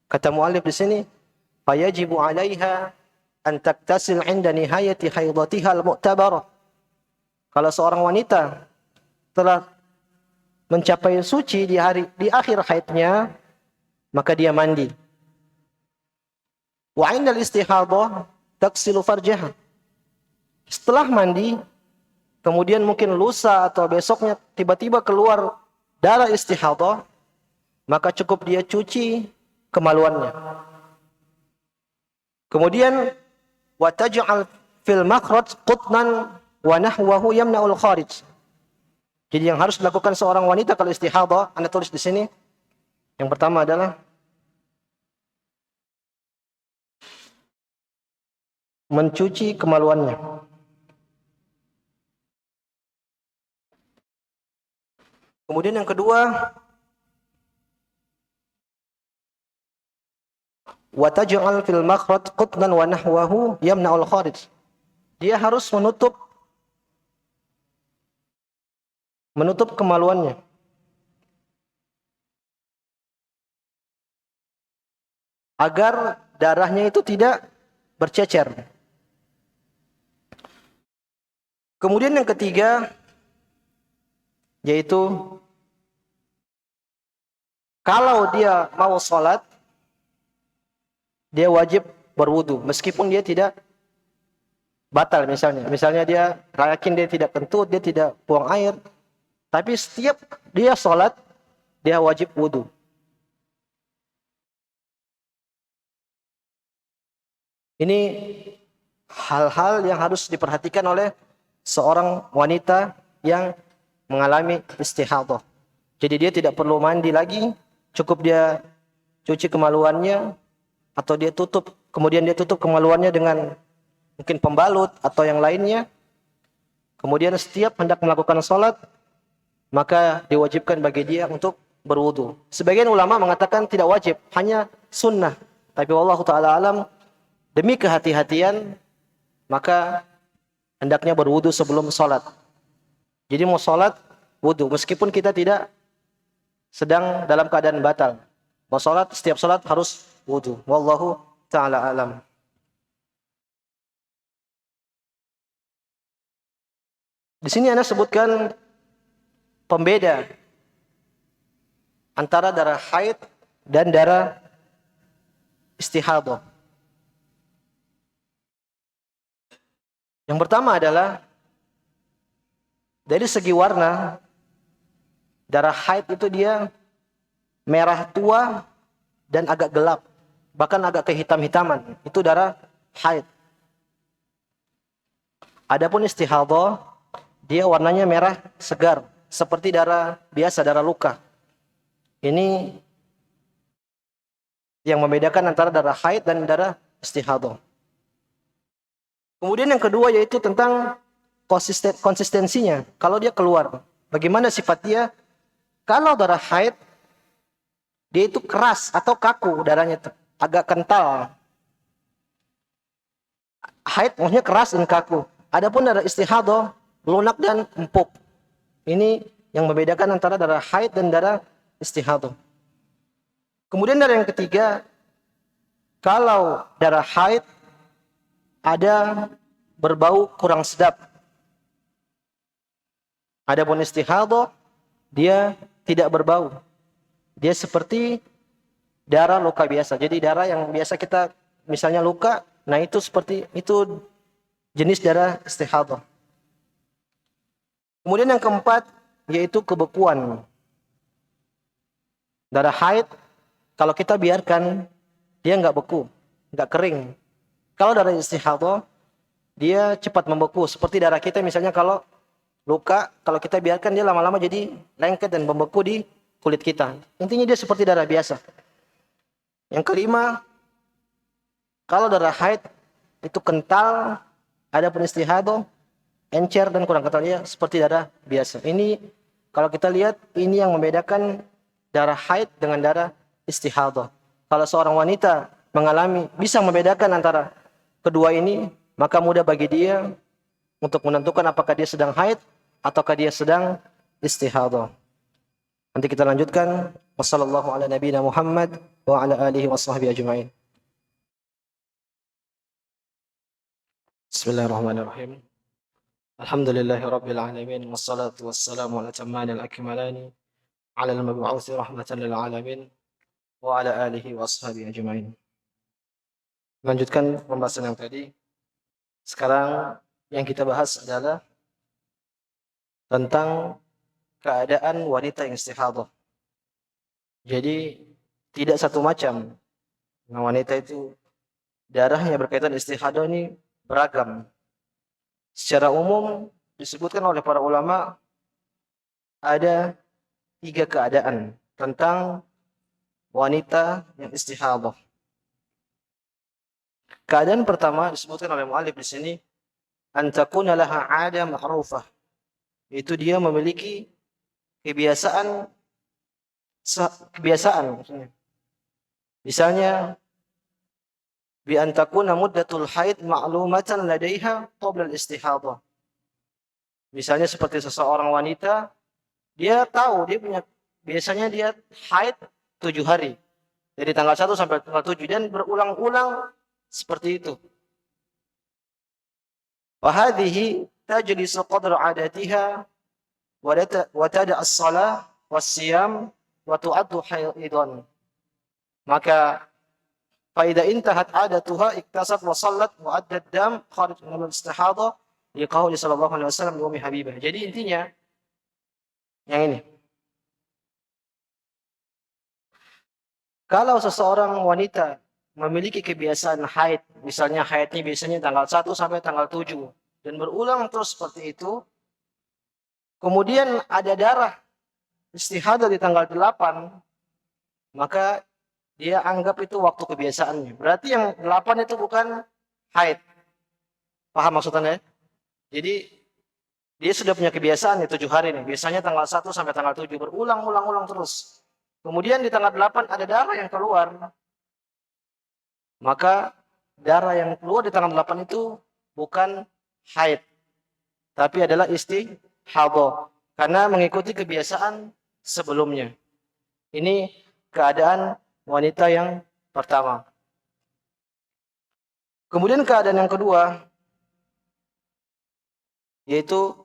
Kata muallif di sini, fayajibu 'alaiha an taktasil 'inda nihayati haidatiha al-mu'tabarah. Kalau seorang wanita telah mencapai suci di akhir haidnya, maka dia mandi. Wa 'indal istihadah taksilu farjaha. Setelah mandi, kemudian mungkin lusa atau besoknya tiba-tiba keluar darah istihadah, maka cukup dia cuci kemaluannya. Kemudian wa taj'al fil makhraj qutnan wa nahwahu yamna'ul kharij. Jadi yang harus dilakukan seorang wanita kalau istihadah, Anda tulis di sini. Yang pertama adalah mencuci kemaluannya. Kemudian yang kedua, wa taj'al fil makhraj qutnan wa nahwahu yamna'ul kharij. Dia harus menutup kemaluannya. Agar darahnya itu tidak bercecer. Kemudian yang ketiga, yaitu kalau dia mau sholat, dia wajib berwudu, meskipun dia tidak batal misalnya. Misalnya dia yakin dia tidak kentut, dia tidak buang air, tapi setiap dia sholat, dia wajib wudu. Ini hal-hal yang harus diperhatikan oleh seorang wanita yang mengalami istihadah. Jadi dia tidak perlu mandi lagi, cukup dia cuci kemaluannya, atau dia kemudian dia tutup kemaluannya dengan mungkin pembalut atau yang lainnya. Kemudian setiap hendak melakukan sholat, maka diwajibkan bagi dia untuk berwudu. Sebagian ulama mengatakan tidak wajib, hanya sunnah. Tapi wallahu ta'ala alam, demi kehati-hatian, maka hendaknya berwudu sebelum sholat. Jadi mau sholat, wudu. Meskipun kita tidak sedang dalam keadaan batal. Mau sholat, setiap sholat harus wudu. Wallahu ta'ala alam. Di sini Anda sebutkan pembeda antara darah haid dan darah istihadah. Yang pertama adalah dari segi warna, darah haid itu dia merah tua dan agak gelap, bahkan agak kehitam-hitaman. Itu darah haid. Adapun istihadah, dia warnanya merah segar, seperti darah biasa, darah luka. Ini yang membedakan antara darah haid dan darah istihadah. Kemudian yang kedua yaitu tentang konsistensinya. Kalau dia keluar, bagaimana sifat dia? Kalau darah haid, dia itu keras atau kaku, darahnya agak kental. Haid maksudnya keras dan kaku. Adapun darah istihadah, lunak dan empuk. Ini yang membedakan antara darah haid dan darah istihadah. Kemudian darah yang ketiga, Kalau darah haid ada berbau kurang sedap. Adapun istihadah dia tidak berbau. Dia seperti darah luka biasa. Jadi darah yang biasa kita misalnya luka, nah itu seperti itu jenis darah istihadah. Kemudian yang keempat yaitu kebekuan. Darah haid kalau kita biarkan dia nggak beku, nggak kering. Kalau darah istihadah dia cepat membeku. Seperti darah kita misalnya kalau luka, kalau kita biarkan dia lama-lama jadi lengket dan membeku di kulit kita. Intinya dia seperti darah biasa. Yang kelima, kalau darah haid itu kental, ada istihadah, encer dan kurang kental, dia seperti darah biasa. Ini kalau kita lihat ini yang membedakan darah haid dengan darah istihadah. Kalau seorang wanita mengalami bisa membedakan antara kedua ini, maka mudah bagi dia untuk menentukan apakah dia sedang haid ataukah dia sedang istihadah. Nanti kita lanjutkan. Wassallallahu ala nabiyina Muhammad wa ala alihi washabbihi ajma'in. Bismillahirrahmanirrahim. Alhamdulillahi rabbil alamin wassalatu wassalamu ala tamanil akmalani ala al-mab'uts rahmatan lil alamin wa ala alihi washabbihi ajma'in. Lanjutkan pembahasan yang tadi. Sekarang yang kita bahas adalah tentang keadaan wanita yang istihadah. Jadi tidak satu macam. Nah, wanita itu darahnya berkaitan istihadah ini beragam. Secara umum disebutkan oleh para ulama ada 3 keadaan tentang wanita yang istihadah. Keadaan pertama disebutkan oleh muallif di sini, an takuna laha 'ada ma'rufah. Itu dia memiliki kebiasaan maksudnya. Misalnya bi an takuna muddatul haid ma'lumatan ladaiha qabla al-istihadah. Misalnya seperti seseorang wanita, dia tahu dia punya biasanya dia haid 7 hari. Dari tanggal 1 sampai tanggal 7 dan berulang-ulang seperti itu. Wa hadhihi tajlisu qadra 'adatiha wa tada' as-shalah was-siyam wa tu'addu haidan. Maka faida intahat 'adatuha iktasat wa sallat wa addat dam kharij min al-istihadah liqauli sallallahu alaihi wasallam li ummi Habibah. Jadi intinya yang ini. Kalau seseorang wanita memiliki kebiasaan haid, misalnya haidnya biasanya tanggal 1 sampai tanggal 7 dan berulang terus seperti itu, kemudian ada darah istihadah di tanggal 8, maka dia anggap itu waktu kebiasaannya. Berarti yang 8 itu bukan haid. Paham maksudnya? Jadi dia sudah punya kebiasaan ya 7 hari nih. Biasanya tanggal 1 sampai tanggal 7 berulang-ulang terus. Kemudian di tanggal 8 ada darah yang keluar. Maka darah yang keluar di tanggal 8 itu bukan haid, tapi adalah istihadah karena mengikuti kebiasaan sebelumnya. Ini keadaan wanita yang pertama. Kemudian keadaan yang kedua yaitu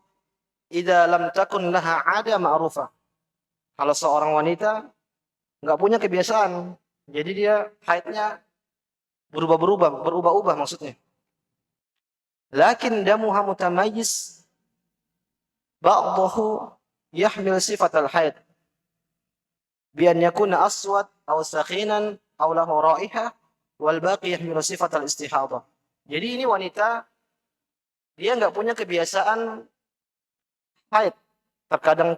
idza lam takun laha 'ada ma'rufah. Kalau seorang wanita enggak punya kebiasaan, jadi dia haidnya berubah-ubah maksudnya. Lakin damuha mutamayyiz ba'dahu yahmil sifatal haid bi an yakuna aswad aw sakhinan aw lahu raihah wal baqi yahmil sifatal istihadah. Jadi ini wanita dia enggak punya kebiasaan haid. Terkadang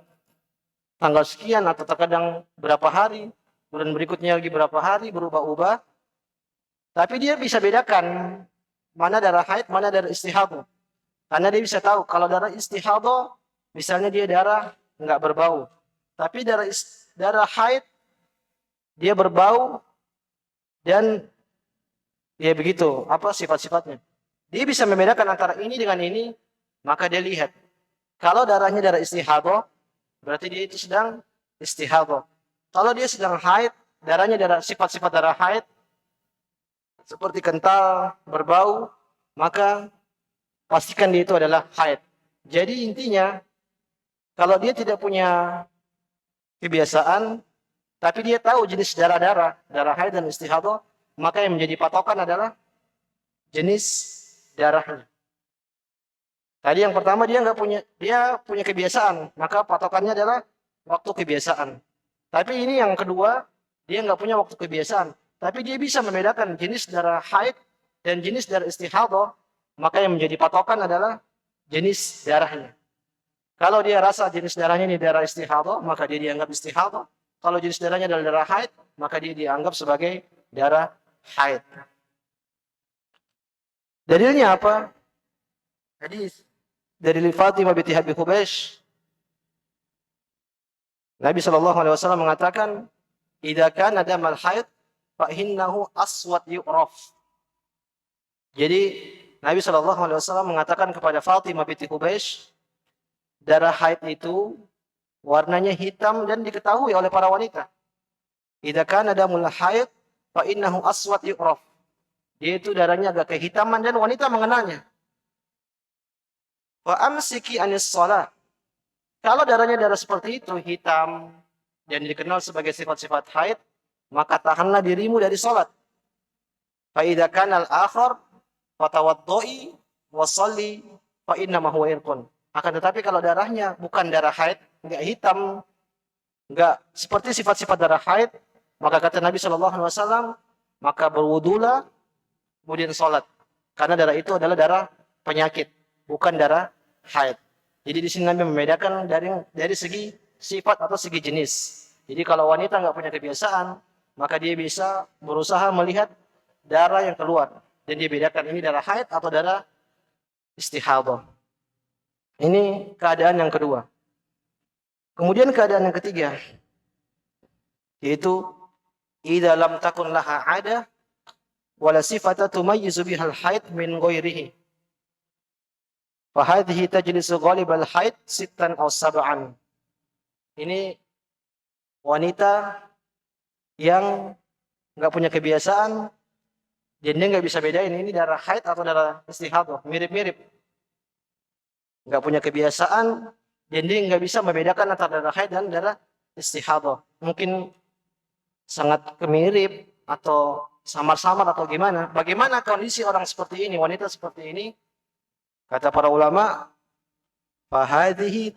tanggal sekian atau terkadang berapa hari, bulan berikutnya lagi berapa hari, berubah-ubah. Tapi dia bisa bedakan mana darah haid, mana darah istihadah. Karena dia bisa tahu kalau darah istihadah, misalnya dia darah enggak berbau. Tapi darah haid dia berbau dan ya begitu, apa sifat-sifatnya. Dia bisa membedakan antara ini dengan ini, maka dia lihat. Kalau darahnya darah istihadah, berarti dia itu sedang istihadah. Kalau dia sedang haid, darahnya darah sifat-sifat darah haid, seperti kental, berbau, maka pastikan dia itu adalah haid. Jadi intinya, kalau dia tidak punya kebiasaan, tapi dia tahu jenis darah haid dan istihadah, maka yang menjadi patokan adalah jenis darahnya. Tadi yang pertama dia punya kebiasaan, maka patokannya adalah waktu kebiasaan. Tapi ini yang kedua, dia nggak punya waktu kebiasaan, tapi dia bisa membedakan jenis darah haid dan jenis darah istihadah, maka yang menjadi patokan adalah jenis darahnya. Kalau dia rasa jenis darahnya ini darah istihadah, maka dia dianggap istihadah. Kalau jenis darahnya adalah darah haid, maka dia dianggap sebagai darah haid. Dalilnya apa? Hadis dari Fatimah binti Abi Hubaysh. Nabi SAW mengatakan, "Idza kana damal haid fa innahu aswad yu'raf." Jadi Nabi SAW mengatakan kepada Fatimah binti Hubaysh, darah haid itu warnanya hitam dan diketahui oleh para wanita. Idza kana damul haid fa innahu aswad yu'raf. Dia itu darahnya agak kehitaman dan wanita mengenalnya. Wa amsiki anis shalah. Kalau darahnya darah seperti itu, hitam, dan dikenal sebagai sifat-sifat haid, maka tahanlah dirimu dari salat. Fa idza kana al-akhar fatawaddai wa shalli fa inna ma huwa irqun. Akan tetapi kalau darahnya bukan darah haid, enggak hitam, enggak seperti sifat-sifat darah haid, maka kata Nabi SAW, maka berwudulah, kemudian salat. Karena darah itu adalah darah penyakit, bukan darah haid. Jadi di sini Nabi membedakan dari segi sifat atau segi jenis. Jadi kalau wanita nggak punya kebiasaan, maka dia bisa berusaha melihat darah yang keluar dan dia bedakan ini darah haid atau darah istihadah. Ini keadaan yang kedua. Kemudian keadaan yang ketiga, yaitu idza lam takun laha 'ada wala sifata tumayyizu bihal haid min ghairihi. Fahadhihi tajlisu ghalibal haid sittan aw sab'an. Ini wanita yang nggak punya kebiasaan, dan dia nggak bisa bedain ini darah haid atau darah istihadah, mirip-mirip. Nggak punya kebiasaan, dan dia nggak bisa membedakan antara darah haid dan darah istihadah. Mungkin sangat kemirip atau samar-samar atau gimana. Bagaimana kondisi orang seperti ini, wanita seperti ini? Kata para ulama, fahadhihi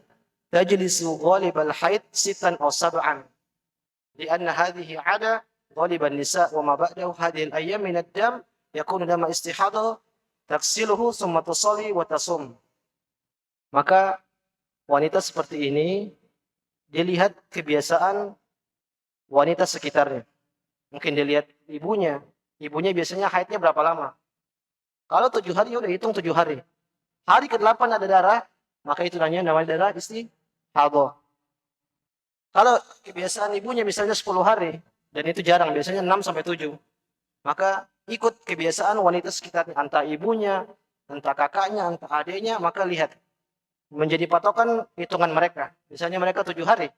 tajlisu ghalibal haid sittan aw sab'an. Lianna hadhihi 'ada ghaliban nisa wa ma ba'dahu hadhihi al-ayyam min ad-dam yakunu dama istihadah taksiluhu thumma tusalli wa tasum. Maka wanita seperti ini dilihat kebiasaan wanita sekitarnya. Mungkin dilihat ibunya biasanya haidnya berapa lama. Kalau 7 hari, udah hitung 7 hari. Hari ke-8 ada darah, maka itu namanya darah istihadah. Kalau kebiasaan ibunya misalnya 10 hari, dan itu jarang, biasanya 6-7, maka ikut kebiasaan wanita sekitarnya, entah ibunya, entah kakaknya, entah adiknya, maka lihat. Menjadi patokan hitungan mereka. Misalnya mereka 7 hari,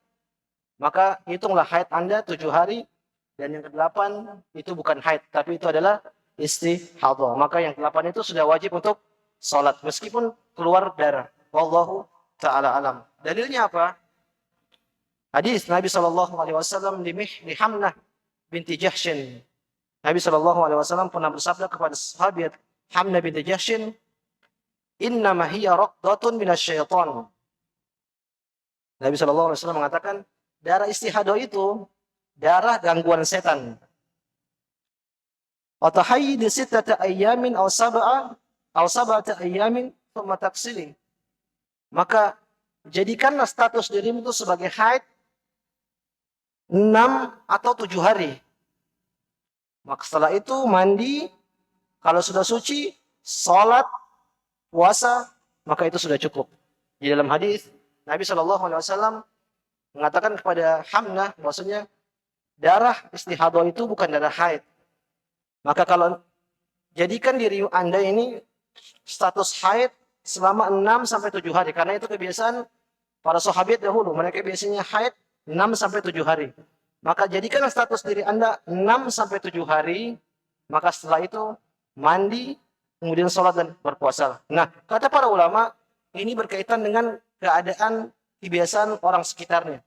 maka hitunglah haid Anda 7 hari, dan yang ke-8 itu bukan haid, tapi itu adalah istihadah. Maka yang ke-8 itu sudah wajib untuk salat meskipun keluar darah. Wallahu ta'ala alam. Dalilnya apa? Hadis Nabi SAW di Hamnah binti Jahshin. Nabi SAW pernah bersabda kepada sahabat Hamnah binti Jahshin, "Innama hiya raqdatun minasyaitan." Nabi SAW mengatakan, darah istihadah itu darah gangguan setan. Atahayyid sittata ayyamin aw sab'ata ayyamin thumma taksili. Maka jadikanlah status dirimu itu sebagai haid 6 atau 7 hari. Maka setelah itu mandi, kalau sudah suci, salat, puasa, maka itu sudah cukup. Di dalam hadis Nabi SAW mengatakan kepada Hamnah, maksudnya darah istihadah itu bukan darah haid. Maka kalau jadikan diri Anda ini status haid selama 6-7 hari. Karena itu kebiasaan para sahabat dahulu. Mereka biasanya haid 6-7 hari. Maka jadikanlah status diri Anda 6-7 hari. maka setelah itu mandi, kemudian sholat dan berpuasa. Nah, kata para ulama, ini berkaitan dengan keadaan kebiasaan orang sekitarnya.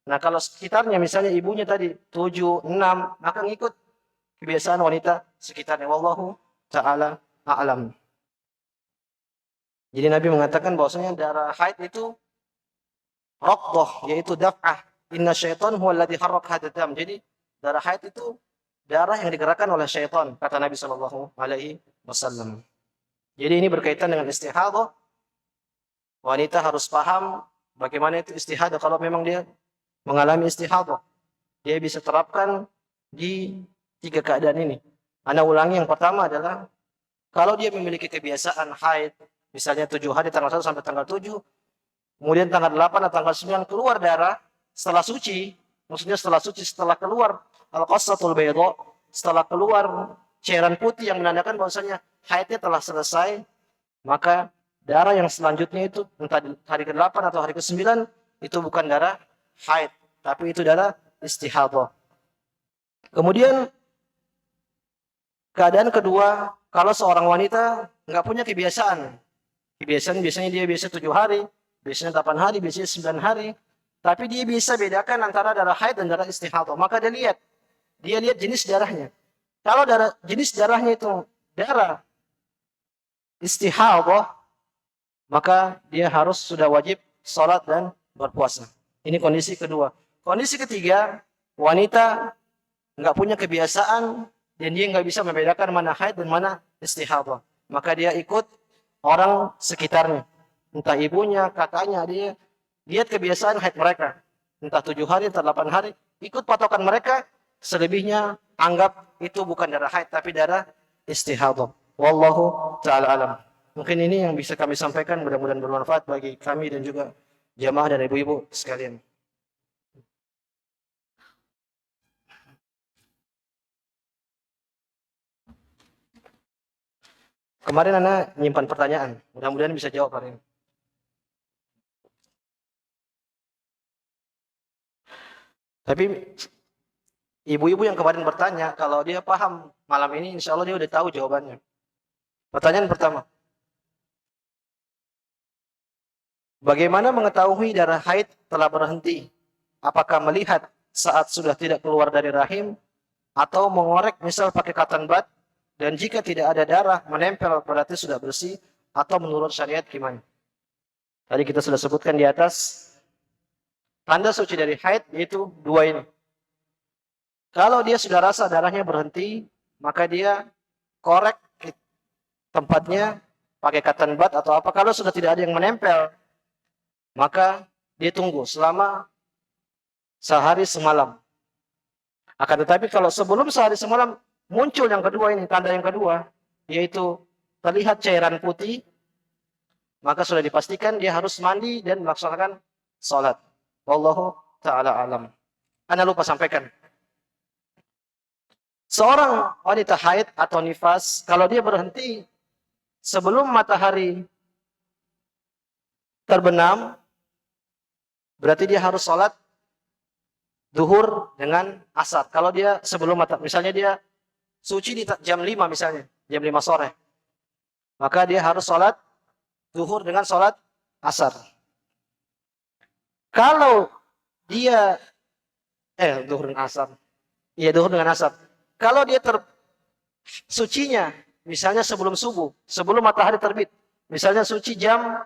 Nah, kalau sekitarnya misalnya ibunya tadi 7, 6, maka ngikut kebiasaan wanita sekitarnya. Wallahu ta'ala a'lam. Jadi Nabi mengatakan bahwasanya darah haid itu raqdah, yaitu daf'ah. Inna syaitan huwa alladhi harrak hadad dam. Jadi darah haid itu darah yang digerakkan oleh syaitan, kata Nabi sallallahu alaihi wasallam. Jadi ini berkaitan dengan istihadah. Wanita harus paham bagaimana itu istihadah. Kalau memang dia mengalami istihadah, dia bisa terapkan di 3 keadaan ini. Ana ulangi, yang pertama adalah kalau dia memiliki kebiasaan haid, misalnya 7 hari tanggal 1 sampai tanggal 7, kemudian tanggal 8 atau tanggal 9 keluar darah setelah suci, maksudnya setelah suci, setelah keluar al-qassatul bayda, setelah keluar cairan putih yang menandakan bahwasanya haidnya telah selesai, maka darah yang selanjutnya itu entah hari ke-8 atau hari ke-9 itu bukan darah haid, tapi itu darah istihadah. Kemudian keadaan kedua, kalau seorang wanita nggak punya kebiasaan biasanya dia biasa 7 hari, biasanya 8 hari, biasanya 9 hari, tapi dia bisa bedakan antara darah haid dan darah istihadah. Maka dia lihat jenis darahnya. Kalau jenis darahnya itu darah istihadah, maka dia harus sudah wajib sholat dan berpuasa. Ini kondisi kedua. Kondisi ketiga, wanita nggak punya kebiasaan dan dia nggak bisa membedakan mana haid dan mana istihadah. Maka dia ikut orang sekitarnya, entah ibunya, kakaknya, dia lihat kebiasaan haid mereka, entah 7 hari, entah 8 hari, ikut patokan mereka. Selebihnya anggap itu bukan darah haid tapi darah istihadah. Wallahu ta'ala alam. Mungkin ini yang bisa kami sampaikan, mudah-mudahan bermanfaat bagi kami dan juga jamaah dan ibu-ibu sekalian. Kemarin Anda nyimpan pertanyaan, mudah-mudahan bisa jawab hari ini. Tapi ibu-ibu yang kemarin bertanya, kalau dia paham malam ini, insya Allah dia udah tahu jawabannya. Pertanyaan pertama, bagaimana mengetahui darah haid telah berhenti? Apakah melihat saat sudah tidak keluar dari rahim, atau mengorek misal pakai cotton bud, dan jika tidak ada darah menempel berarti sudah bersih, atau menurut syariat gimana? Tadi kita sudah sebutkan di atas, tanda suci dari haid yaitu 2 ini. Kalau dia sudah rasa darahnya berhenti, maka dia korek tempatnya pakai cotton bud atau apa. Kalau sudah tidak ada yang menempel, maka dia tunggu selama sehari semalam. Akan tetapi kalau sebelum sehari semalam muncul yang kedua ini, tanda yang kedua, yaitu terlihat cairan putih, maka sudah dipastikan dia harus mandi dan melaksanakan sholat. Wallahu ta'ala alam. Anda lupa sampaikan, seorang wanita haid atau nifas, kalau dia berhenti sebelum matahari terbenam, berarti dia harus sholat duhur dengan asar. Kalau dia sebelum misalnya dia suci di jam 5 misalnya, jam 5 sore, maka dia harus sholat duhur dengan sholat asar. Kalau dia duhur dengan asar. Iya, duhur dengan asar. Kalau dia sucinya misalnya sebelum subuh, sebelum matahari terbit, misalnya suci jam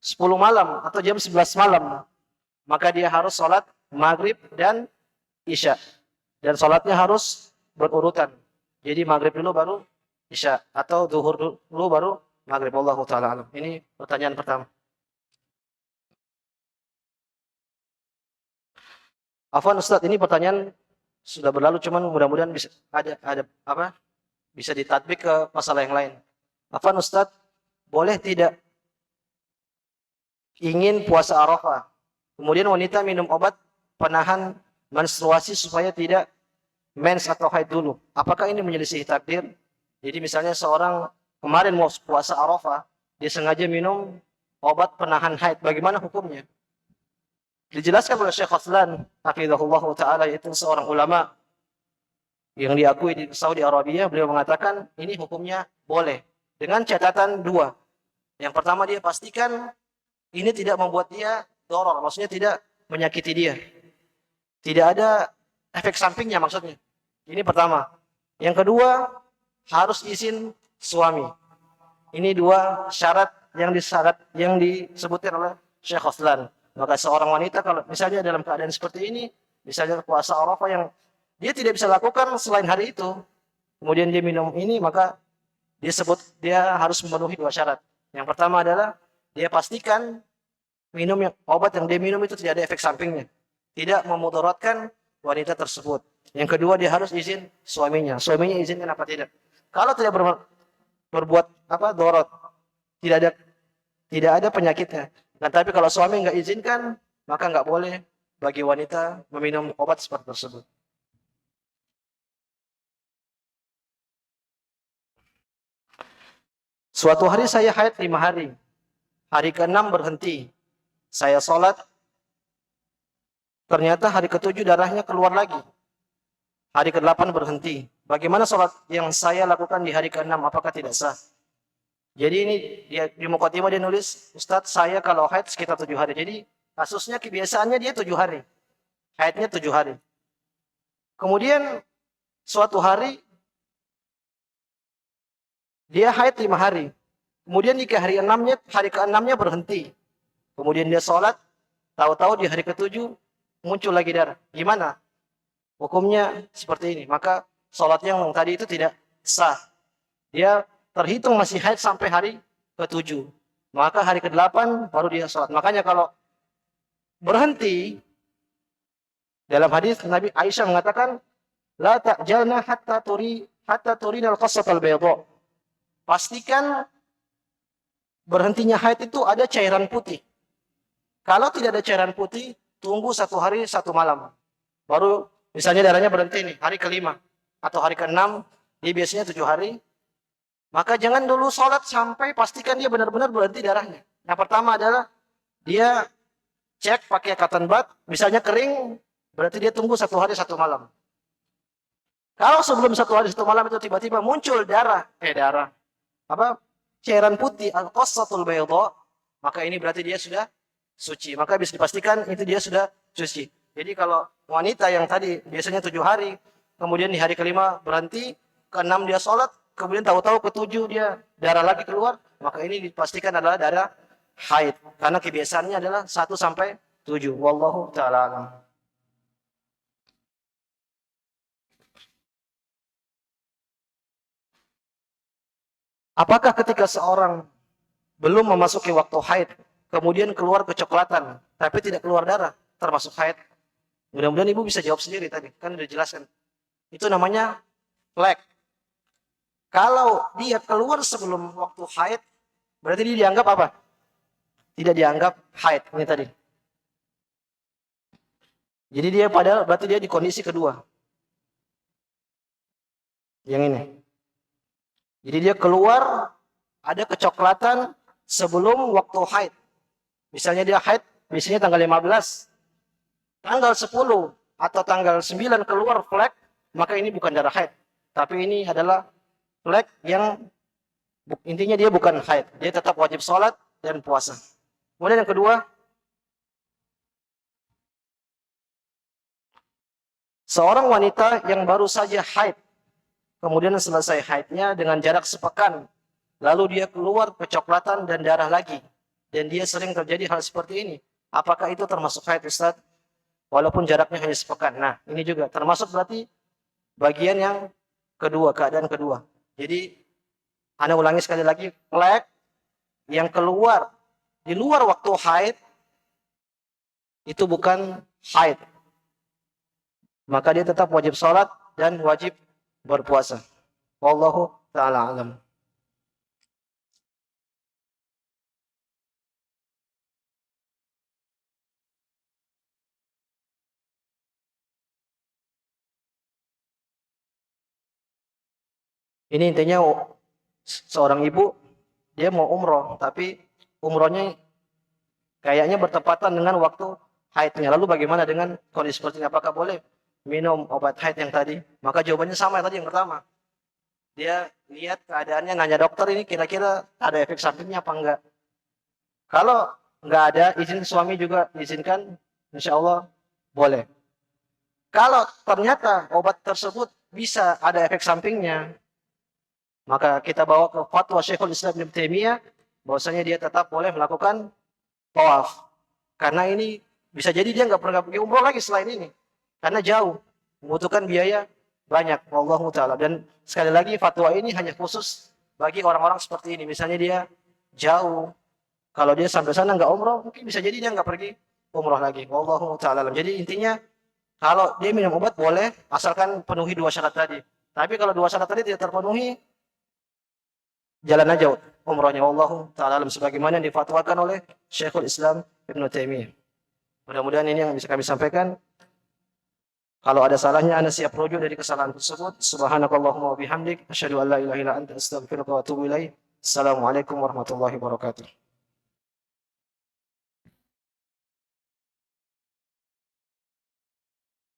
10 malam atau jam 11 malam, maka dia harus sholat maghrib dan isya. Dan sholatnya harus berurutan. Jadi maghrib dulu baru isya, atau duhur dulu baru maghrib. Wallahu ta'ala alam. Ini pertanyaan pertama. Afwan Ustaz, ini pertanyaan sudah berlalu, cuman mudah-mudahan bisa bisa ditatbik ke masalah yang lain. Afwan Ustaz, boleh tidak ingin puasa Arafah, kemudian wanita minum obat penahan menstruasi supaya tidak mens atau haid dulu? Apakah ini menyelisih takdir? Jadi misalnya seorang kemarin mau puasa Arafah, dia sengaja minum obat penahan haid, bagaimana hukumnya? Dijelaskan oleh Syekh Khoslan hafizahullah ta'ala, yaitu seorang ulama yang diakui di Saudi Arabia, beliau mengatakan ini hukumnya boleh. Dengan catatan dua. Yang pertama dia pastikan ini tidak membuat dia doror, maksudnya tidak menyakiti dia. Tidak ada efek sampingnya maksudnya. Ini pertama. Yang kedua, harus izin suami. Ini dua syarat yang disebutkan oleh Syekh Khoslan. Maka seorang wanita kalau misalnya dalam keadaan seperti ini, misalnya puasa Arafah yang dia tidak bisa lakukan selain hari itu, kemudian dia minum ini, maka dia harus memenuhi dua syarat. Yang pertama adalah dia pastikan obat yang dia minum itu tidak ada efek sampingnya, tidak memudaratkan wanita tersebut. Yang kedua, dia harus izin suaminya. Suaminya izinkan apa tidak. Kalau tidak berbuat dorot, tidak ada penyakitnya. Nah, tapi kalau suami nggak izinkan, maka nggak boleh bagi wanita meminum obat seperti tersebut. Suatu hari saya haid 5 hari. Hari ke-6 berhenti. Saya sholat. Ternyata hari ke-7 darahnya keluar lagi. Hari ke-8 berhenti. Bagaimana sholat yang saya lakukan di hari ke-6? Apakah tidak sah? Jadi ini di Muqaddimah dia nulis, Ustadz saya kalau haid sekitar 7 hari. Jadi kasusnya kebiasaannya dia 7 hari. Haidnya 7 hari. Kemudian suatu hari dia haid 5 hari. Kemudian di hari ke-6-nya berhenti. Kemudian dia sholat, tahu-tahu di hari ke-7 muncul lagi darah. Gimana? Hukumnya seperti ini. Maka sholatnya yang tadi itu tidak sah. Dia terhitung masih haid sampai hari ke-7. Maka hari ke-8 baru dia sholat. Makanya kalau berhenti, dalam hadis Nabi Aisyah mengatakan, la ta'jalna hatta turinal qassatal bayda. Pastikan berhentinya haid itu ada cairan putih. Kalau tidak ada cairan putih, tunggu 1 hari 1 malam. Baru misalnya darahnya berhenti nih, hari ke-5 atau hari ke-6, dia biasanya 7 hari. Maka jangan dulu sholat sampai pastikan dia benar-benar berhenti darahnya. Yang pertama adalah dia cek pakai cotton bud, misalnya kering, berarti dia tunggu 1 hari 1 malam. Kalau sebelum 1 hari 1 malam itu tiba-tiba muncul cairan putih, al-qassatul bayda, maka ini berarti dia sudah suci. Maka bisa dipastikan itu dia sudah suci. Jadi kalau wanita yang tadi biasanya 7 hari, kemudian di hari ke-5 berhenti, ke-6 dia sholat, kemudian tahu-tahu ke-7 dia darah lagi keluar, maka ini dipastikan adalah darah haid. Karena kebiasaannya adalah 1 sampai 7. Wallahu ta'ala alam. Apakah ketika seorang belum memasuki waktu haid, kemudian keluar kecoklatan, tapi tidak keluar darah, termasuk haid? Mudah-mudahan ibu bisa jawab sendiri tadi, kan udah jelaskan. Itu namanya flek. Kalau dia keluar sebelum waktu haid, berarti dia dianggap apa? Tidak dianggap haid, ini tadi. Jadi dia berarti dia di kondisi kedua. Yang ini. Jadi dia keluar, ada kecoklatan sebelum waktu haid. Misalnya dia haid, biasanya tanggal 15. Tanggal 10 atau tanggal 9 keluar flek, maka ini bukan darah haid. Tapi ini adalah flek yang intinya dia bukan haid. Dia tetap wajib sholat dan puasa. Kemudian yang kedua, seorang wanita yang baru saja haid, kemudian selesai haidnya dengan jarak sepekan, lalu dia keluar kecoklatan dan darah lagi, dan dia sering terjadi hal seperti ini. Apakah itu termasuk haid, Ustaz? Walaupun jaraknya hanya sepekan. Nah, ini juga termasuk berarti bagian yang kedua, keadaan kedua. Jadi, Anda ulangi sekali lagi, flek yang keluar di luar waktu haid, itu bukan haid. Maka dia tetap wajib sholat dan wajib berpuasa. Wallahu ta'ala alam. Ini intinya seorang ibu, dia mau umroh, tapi umrohnya kayaknya bertepatan dengan waktu haidnya. Lalu bagaimana dengan kondisi seperti ini? Apakah boleh minum obat haid yang tadi? Maka jawabannya sama tadi yang pertama. Dia lihat keadaannya, nanya dokter ini kira-kira ada efek sampingnya apa enggak. Kalau enggak ada, izin suami juga izinkan, insya Allah boleh. Kalau ternyata obat tersebut bisa ada efek sampingnya, maka kita bawa ke fatwa Syekhul Islam Ibnu Taimiyah bahwasanya dia tetap boleh melakukan tawaf. Karena ini bisa jadi dia nggak pernah pergi umroh lagi selain ini. Karena jauh, membutuhkan biaya banyak. Wallahu taala. Dan sekali lagi fatwa ini hanya khusus bagi orang-orang seperti ini. Misalnya dia jauh, kalau dia sampai sana nggak umroh, mungkin bisa jadi dia nggak pergi umroh lagi. Wallahu taala. Jadi intinya kalau dia minum obat boleh, asalkan penuhi dua syarat tadi. Tapi kalau dua syarat tadi tidak terpenuhi, jalan aja umrohnya. Wallahu taala alam, sebagaimana yang difatwakan oleh Syekhul Islam Ibnu Taimiyah. Mudah-mudahan ini yang bisa kami sampaikan. Kalau ada salahnya, Anda siap rujuk dari kesalahan tersebut. Subhanakallahumma wa bihamdik, asyhadu an la ilaha illa anta, astaghfiruka wa atubu ilaik. Assalamualaikum warahmatullahi wabarakatuh.